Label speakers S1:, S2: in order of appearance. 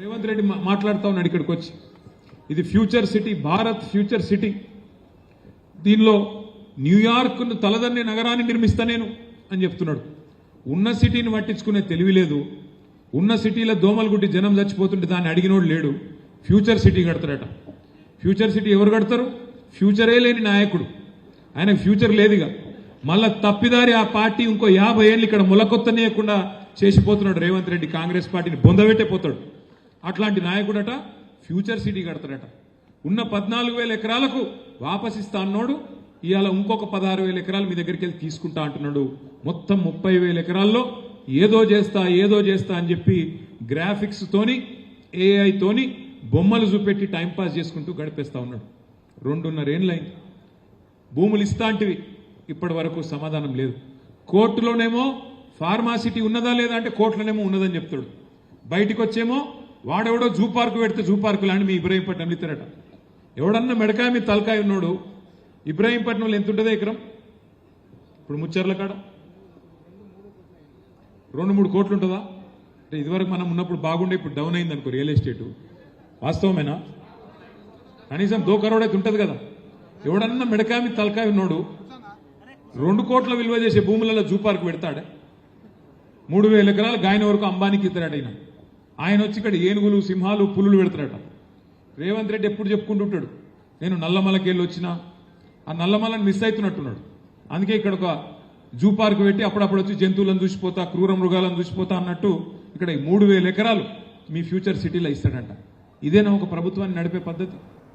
S1: రేవంత్ రెడ్డి మాట్లాడుతూ ఉన్నాడు ఇక్కడికి వచ్చి, ఇది future city, Bharat future city, దీనిలో న్యూయార్క్ను తలదన్నే నగరాన్ని నిర్మిస్తా నేను అని చెప్తున్నాడు. ఉన్న సిటీని పట్టించుకునే తెలివి లేదు. ఉన్న సిటీలో దోమలు గుట్టి జనం చచ్చిపోతుంటే దాన్ని అడిగినోడు లేడు. ఫ్యూచర్ సిటీ కడతాడట. ఫ్యూచర్ సిటీ ఎవరు కడతారు? ఫ్యూచరే లేని నాయకుడు, ఆయనకు ఫ్యూచర్ లేదుగా. మళ్ళా తప్పిదారి ఆ పార్టీ ఇంకో 50 ఏళ్ళు ఇక్కడ మొలకొత్తనేయకుండా చేసిపోతున్నాడు రేవంత్ రెడ్డి. కాంగ్రెస్ పార్టీని బొందబెట్టే పోతాడు. అట్లాంటి నాయకుడట ఫ్యూచర్ సిటీ కడతాడట. ఉన్న 14,000 ఎకరాలకు వాపసిస్తా అన్నాడు. ఇవాళ ఇంకొక 16,000 ఎకరాలు మీ దగ్గరికి వెళ్ళి తీసుకుంటా అంటున్నాడు. మొత్తం 30,000 ఎకరాల్లో ఏదో చేస్తా అని చెప్పి గ్రాఫిక్స్ తోని AI తోని బొమ్మలు చూపెట్టి టైంపాస్ చేసుకుంటూ గడిపేస్తా ఉన్నాడు. 2.5 ఏళ్ళైంది. భూములు ఇస్తా అంటివి, ఇప్పటి వరకు సమాధానం లేదు. కోర్టులోనేమో ఫార్మాసిటీ ఉన్నదా లేదా అంటే కోర్టులోనేమో ఉన్నదని చెప్తాడు. బయటికి వచ్చేమో వాడెవడో జూ పార్కు పెడితే జూ పార్కు లాంటి మీ ఇబ్రహీంపట్నం ఇస్తారట. ఎవడన్నా మెడకాయ మీద తలకాయ ఉన్నాడు. ఇబ్రహీంపట్నంలో ఎంత ఉంటుందో ఎకరం? ఇప్పుడు ముచ్చర్ల కాడ 2-3 కోట్లు ఉంటుందా? అంటే ఇదివరకు మనం ఉన్నప్పుడు బాగుండే, ఇప్పుడు డౌన్ అయింది అనుకో రియల్ ఎస్టేటు. వాస్తవమేనా? కనీసం 2 కరోడ్ అయితే ఉంటుంది కదా. ఎవడన్నా మెడకాయ మీద తలకాయ ఉన్నాడు 2 కోట్ల విలువ చేసే భూములలో జూ పార్క్ పెడతాడే. 3,000 ఎకరాలు గాయన వరకు అంబానీకి ఇస్తాడట. ఆయన వచ్చి ఇక్కడ ఏనుగులు, సింహాలు, పులులు పెడతాడట. రేవంత్ రెడ్డి ఎప్పుడు చెప్పుకుంటుంటాడు, నేను నల్లమలకి వెళ్ళి వచ్చినా, ఆ నల్లమలని మిస్ అవుతున్నట్టున్నాడు. అందుకే ఇక్కడ ఒక జూ పార్క్ పెట్టి అప్పుడప్పుడు వచ్చి జంతువులను చూసిపోతా, క్రూర మృగాలను చూసిపోతా అన్నట్టు ఇక్కడ 3,000 ఎకరాలు మీ ఫ్యూచర్ సిటీలో ఇస్తాడంట. ఇదేనా ఒక ప్రభుత్వాన్ని నడిపే పద్ధతి?